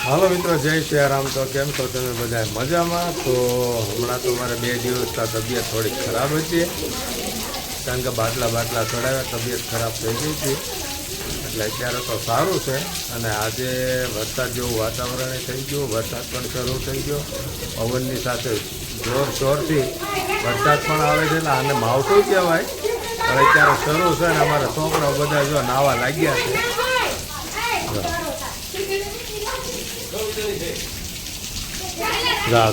હાલો મિત્રો, જય સિયારામ। તો કેમ છો તમે બધા? મજામાં? તો હમણાં તો મારે 2 દિવસથી તબિયત થોડીક ખરાબ હતી, કારણ કે બાટલા ચડાવ્યા, તબિયત ખરાબ થઈ ગઈ હતી। એટલે અત્યારે તો સારું છે। અને આજે વરસાદ જેવું વાતાવરણ થઈ ગયું, વરસાદ પણ શરૂ થઈ ગયો, પવનની સાથે જોરથી વરસાદ પણ આવે છે। એટલે આને માવઠું કહેવાય, પણ અત્યારે શરૂ છે ને અમારા છોકરાઓ બધા જો નાવા લાગ્યા છે।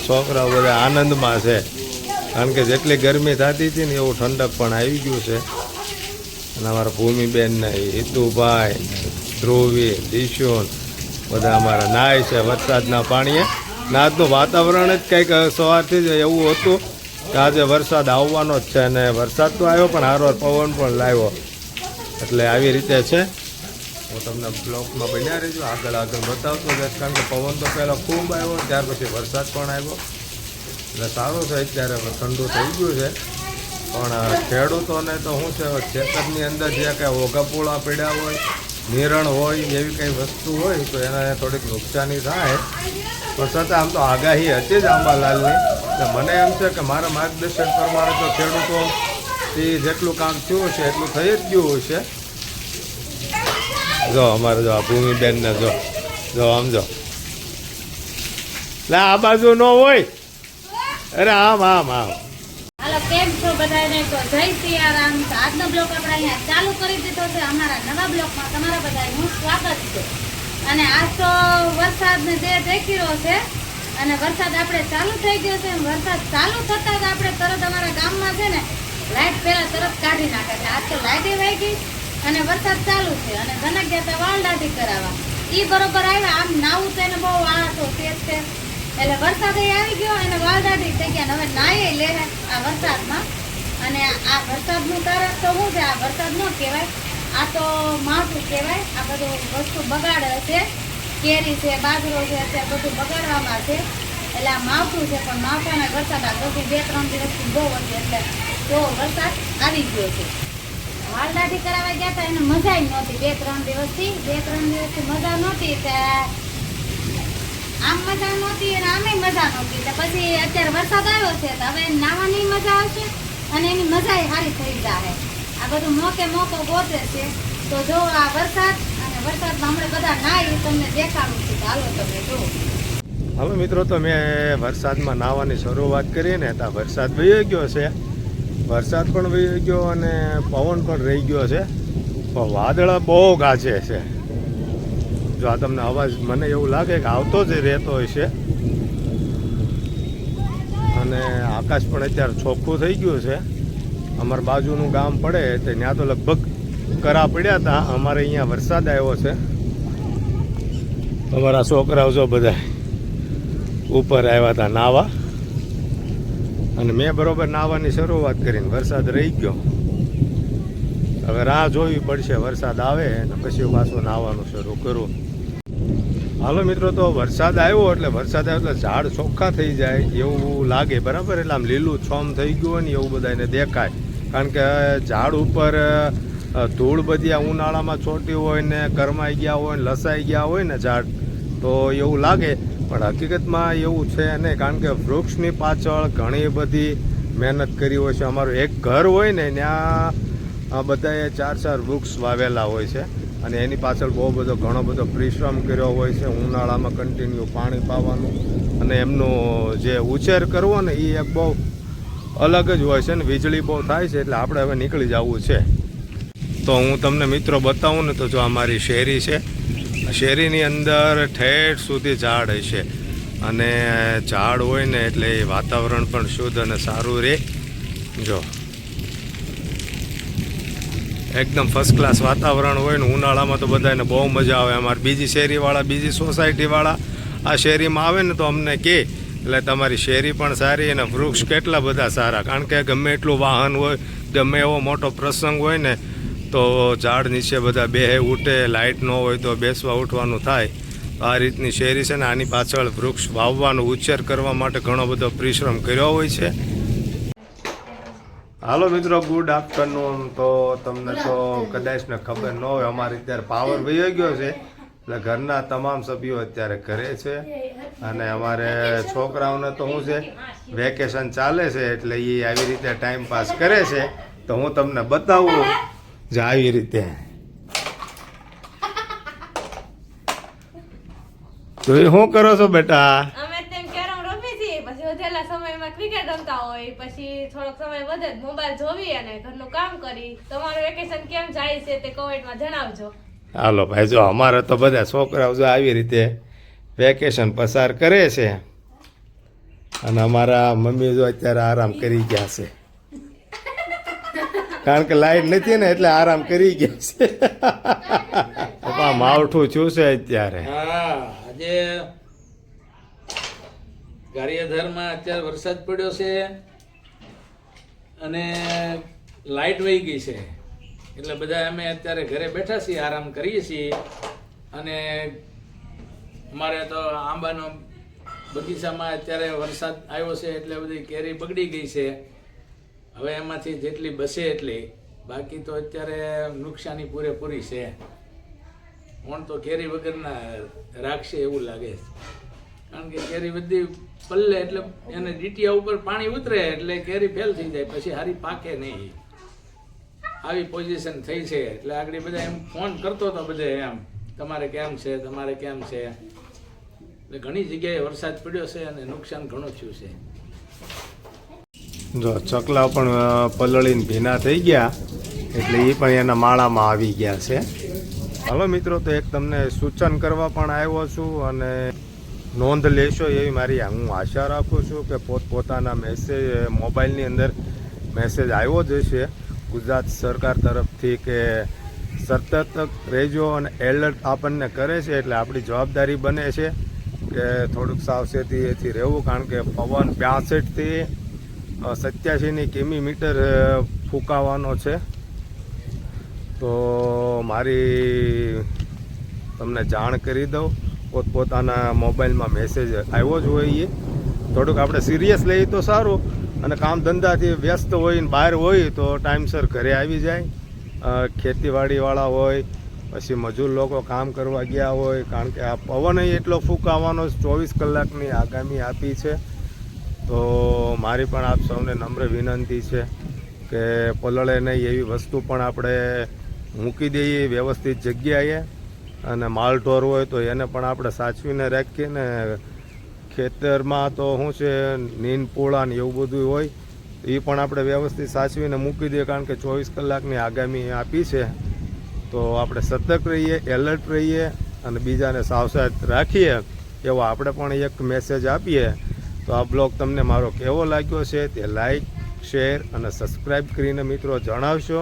છોકરાઓ બધા આનંદમાં છે, કારણ કે જેટલી ગરમી થતી હતી ને એવું ઠંડક પણ આવી ગયું છે। અને અમારા ભૂમિબેન ને હિતુભાઈ, ધ્રુવી, દિશુન બધા અમારા નાય છે વરસાદના પાણીએ। આજનું વાતાવરણ જ કંઈક સવારથી જ એવું હતું કે આજે વરસાદ આવવાનો જ છે, અને વરસાદ તો આવ્યો પણ હારો પવન પણ લાવ્યો, એટલે આવી રીતે છે। હું તમને બ્લોકમાં બન્યા રહીશું, આગળ બતાવતો જઈશ, કારણ કે પવન તો પહેલાં ખૂબ આવ્યો, ત્યાર પછી વરસાદ પણ આવ્યો, એટલે સારું છે। અત્યારે ઠંડુ થઈ ગયું છે, પણ ખેડૂતોને તો શું છે, ખેતરની અંદર જે કાંઈ ઓઘાપોળા પડ્યા હોય, નિરણ હોય, એવી કંઈ વસ્તુ હોય તો એને થોડીક નુકસાની થાય। પણ છતાં આમ તો આગાહી હતી જ આંબાલાલની, એટલે મને એમ છે કે મારા માર્ગદર્શન પ્રમાણે તો ખેડૂતોથી જેટલું કામ થયું છે એટલું થઈ જ ગયું છે। જો અમારે જો આ ભૂમિબેન ને જો આમ જો લે આ બાજુ ન હોય, અરે આમ હાલો, કેમ છો બધાને? તો જય સિયારામ। તો આજનો બ્લોગ આપણે અહીંયા ચાલુ કરી દીધો છે। અમારા નવા બ્લોગમાં તમારા બધાનું સ્વાગત છે। અને આજ તો વરસાદને જે દેખીરો છે, અને વરસાદ આપણે ચાલુ થઈ ગયો છે। વરસાદ ચાલુ થતા જ આપણે તરત અમારા ગામમાં છે ને લાઈટ પહેલા તરત કાઢી નાખે છે। આજ તો લાઈટ વહી ગઈ અને વરસાદ ચાલુ છે, અને જનક ગયા હતા વાળદાટી કરાવવા, ઈ બરોબર આવ્યા। આમ નાવું તો એને બહુ આળસો તેજ છે, એટલે વરસાદ આવી ગયો અને વાળદાટી થઈ ગયા। હવે નાય લે આ વરસાદમાં, અને આ વરસાદનું કારણ તો શું છે? આ વરસાદ ન કહેવાય, આ તો માવઠું કહેવાય। આ બધું વસ્તુ બગાડે છે, કેરી છે, બાજરો છે, બધું બગાડવામાં છે, એટલે આ માવઠું છે। પણ માવઠાના વરસાદ આ પછી 2-3 દિવસથી બહુ હતી, એટલે તો વરસાદ આવી ગયો છે। વાળદાટી કરાવવા ગયા હતા, એને મજા નહોતી 2-3 દિવસથી મજા નહોતી, આમ મજા નહોતી અને આમે મજા નહોતી। પછી અત્યારે વરસાદ આવ્યો છે તો હવે નાવાની મજા આવશે, અને એની મજા સારી થઈ જાય। આ બધું મોકો ગોતે છે। તો જો આ વરસાદ અને વરસાદમાં હમણાં બધા નાય તમને દેખાડું છું, હાલો તમે જો। હવે મિત્રો, તો મેં વરસાદમાં નાહવાની શરૂઆત કરી ને તો વરસાદ વહી ગયો છે, વરસાદ પણ વહી ગયો અને પવન પણ રહી ગયો છે, પણ વાદળા બહુ ગાજે છે। જો આ તમને અવાજ મને એવું લાગે કે આવતો જ રહેતો હોય છે, અને આકાશ પણ અત્યારે ચોખ્ખું થઈ ગયું છે। અમારા બાજુનું ગામ પડે તો ત્યાં તો લગભગ કરા પડ્યા હતા, અમારે અહીંયા વરસાદ આવ્યો છે। અમારા છોકરાઓ જો બધા ઉપર આવ્યા હતા નાવા, અને મેં બરોબર નાવાની શરૂઆત કરીને વરસાદ રહી ગયો। હવે રાહ જોવી પડશે, વરસાદ આવે અને પછી પાછું નાવાનું શરૂ કરું। હાલો મિત્રો, તો વરસાદ આવ્યો એટલે ઝાડ ચોખ્ખા થઈ જાય એવું લાગે, બરાબર? એટલે આમ લીલું છમ થઈ ગયું હોય ને એવું બધાને દેખાય, કારણ કે ઝાડ ઉપર ધૂળ બધી આ ઉનાળામાં છોટી હોય ને કરમાઈ ગયા હોય ને લસાઈ ગયા હોય ને ઝાડ, તો એવું લાગે, પણ હકીકતમાં એવું છે નહીં, કારણ કે વૃક્ષની પાછળ ઘણી બધી મહેનત કરી હોય છે। અમારું એક ઘર હોય ને ત્યાં બધાએ 4-4 વૃક્ષ વાવેલા હોય છે, અને એની પાછળ ઘણો બધો પરિશ્રમ કર્યો હોય છે। ઉનાળામાં કન્ટિન્યુ પાણી પાવાનું અને એમનો જે ઉછેર કરવો ને એ એક બહુ અલગ જ હોય છે, ને વીજળી બહુ થાય છે, એટલે આપણે હવે નીકળી જવું છે। તો હું તમને મિત્રો બતાવું ને, તો જો અમારી શેરી છે, શેરીની અંદર ઠેઠ સુધી ઝાડ હશે, અને ઝાડ હોય ને એટલે વાતાવરણ પણ શુદ્ધ અને સારું રહે। જો એકદમ ફર્સ્ટ ક્લાસ વાતાવરણ હોય ને, ઉનાળામાં તો બધાને બહુ મજા આવે। અમારી બીજી શેરીવાળા, બીજી સોસાયટીવાળા આ શેરીમાં આવે ને તો અમને કહે, એટલે તમારી શેરી પણ સારી અને વૃક્ષ કેટલા બધા સારા, કારણ કે ગમે એટલું વાહન હોય, ગમે એવો મોટો પ્રસંગ હોય ને તો ઝાડ નીચે બધા બેહે ઉઠે, લાઇટ ન હોય તો બેસવા ઉઠવાનું થાય। આ રીતની શેરી છે ને, આની પાછળ વૃક્ષ વાવવાનો ઉછેર કરવા માટે ઘણો બધો પરિશ્રમ કર્યો હોય છે। હાલો મિત્રો, ગુડ આફ્ટરનૂન। તો તમને તો કદાચ ને ખબર ન હોય, અમારે અત્યારે પાવર વહી ગયો છે, એટલે ઘરના તમામ સભ્યો અત્યારે ઘરે છે અને અમારે છોકરાઓને તો શું છે વેકેશન ચાલે છે એટલે એ આવી રીતે ટાઈમ પાસ કરે છે. તો હું તમને બતાવું જે આવી રીતે. તો એ શું કરો છો બેટા? અમે તેમ કેરમ રમી છીએ, પછી વધેલા સમયમાં ક્રિકેટ રમતા હોય, પછી થોડોક સમય વધે મોબાઈલ જોવી અને ઘરનું કામ કરી. તમારું વેકેશન કેમ જાય છે તે કમેન્ટમાં જણાવજો. હાલો ભાઈ, જો અમારે તો બધા છોકરાઓ જો આવી રીતે વેકેશન પસાર કરે છે અને અમારા મમ્મી જો અત્યારે આરામ કરી ગયા છે, કારણ કે લાઈટ નથી ને એટલે આરામ કરી ગયા છે. પપ્પા માવઠું છું છે અત્યારે. હા, આજે ગારિયાધારમાં અત્યારે વરસાદ પડ્યો છે અને લાઈટ વહી ગઈ છે, એટલે બધા અમે અત્યારે ઘરે બેઠા છીએ, આરામ કરીએ છીએ. અને અમારે તો આંબાનો બગીચામાં અત્યારે વરસાદ આવ્યો છે એટલે બધી કેરી બગડી ગઈ છે. હવે એમાંથી જેટલી બસે એટલી, બાકી તો અત્યારે નુકસાની પૂરેપૂરી છે. કોણ તો કેરી વગરના રાખશે એવું લાગે છે, કારણ કે કેરી બધી પલ્લે એટલે એને ડીટીયા ઉપર પાણી ઉતરે એટલે કેરી ફેલ થઈ જાય, પછી હારી પાકે નહીં. આવી પોઝિશન થઈ છે. એટલે આગળ બધા એમ ફોન કરતો હતો બધે, એમ તમારે કેમ છે, તમારે કેમ છે. એટલે ઘણી જગ્યાએ વરસાદ પડ્યો છે અને નુકસાન ઘણું થયું છે. જો ચકલા પણ પલળીને ભીના થઈ ગયા એટલે એ પણ એના માળામાં આવી ગયા છે. હાલો મિત્રો, તો એક તમને સૂચન કરવા પણ આવ્યો છું અને નોંધ લેશો એવી મારી હું આશા રાખું છું કે પોતપોતાના મેસેજ મોબાઈલની અંદર મેસેજ આવ્યો જ હશે ગુજરાત સરકાર તરફથી કે સતત રહેજો અને એલર્ટ આપણને કરે છે. એટલે આપણી જવાબદારી બને છે કે થોડુંક સાવચેતીથી રહેવું, કારણ કે પવન 62થી 87 કિમી ફૂંકાવાનો છે. તો મારી તમને જાણ કરી દઉં, પોતપોતાના મોબાઈલમાં મેસેજ આવ્યો જ હોય. એ થોડુંક આપણે સિરિયસ લઈએ તો સારું, અને કામ ધંધાથી વ્યસ્ત હોય ને બહાર હોય તો ટાઈમસર ઘરે આવી જાય. ખેતીવાડીવાળા હોય, પછી મજૂર લોકો કામ કરવા ગયા હોય, કારણ કે આ પવન એટલો ફૂંકાવાનો 24 કલાકની આગામી આપી છે. તો મારી પણ આપ સૌને નમ્ર વિનંતી છે કે પલળે નહીં એવી વસ્તુ પણ આપણે મૂકી દઈએ વ્યવસ્થિત જગ્યાએ, અને માલઢોર હોય તો એને પણ આપણે સાચવીને રાખીએ ને. ખેતરમાં તો શું છે નીન પોળા ને એવું બધું હોય, એ પણ આપણે વ્યવસ્થિત સાચવીને મૂકી દઈએ, કારણ કે 24 કલાકની આગામી આપી છે. તો આપણે સતર્ક રહીએ, એલર્ટ રહીએ અને બીજાને સાવચેત રાખીએ એવો આપણે પણ એક મેસેજ આપીએ. તો આ બ્લોગ તમને મારો કેવો લાગ્યો છે તે લાઈક, શેર અને સબસ્ક્રાઈબ કરીને મિત્રો જણાવશો.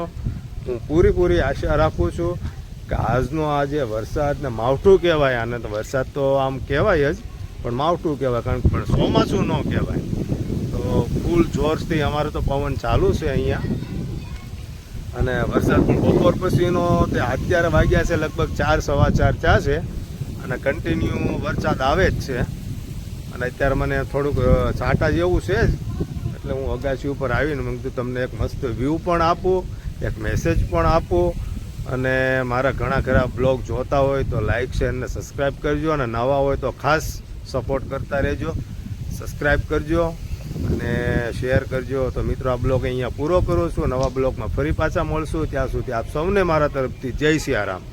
હું પૂરી આશા રાખું છું કે આજનો આ જે વરસાદ ને માવઠું કહેવાય, આને તો વરસાદ તો આમ કહેવાય જ, પણ માવઠું કહેવાય, કારણ કે પણ ચોમાસું ન કહેવાય. તો ફૂલ જોરથી અમારે તો પવન ચાલુ છે અહીંયા, અને વરસાદ પણ બપોર પછીનો તે અત્યારે વાગ્યા છે લગભગ 4 સવા 4 થયા છે, અને કન્ટિન્યુ વરસાદ આવે જ છે. અને અત્યારે મને થોડુંક છાંટા જેવું છે જ, એટલે હું અગાસી ઉપર આવીને મેં કીધું તમને એક મસ્ત વ્યૂ પણ આપું, એક મેસેજ પણ આપું. અને મારા ઘણા ખરા બ્લોગ જોતા હોય તો લાઈક, શેર અને સબસ્ક્રાઈબ કરજો, અને નવા હોય તો ખાસ સપોર્ટ કરતા રહેજો. સબસ્ક્રાઈબ કરજો અને શેર કરજો. તો મિત્રો, આ બ્લોગ અહીંયા પૂરો કરું છું. નવા બ્લોગમાં ફરી પાછા મળશું. ત્યાં સુધી આપ સૌને મારા તરફથી જય સિયારામ.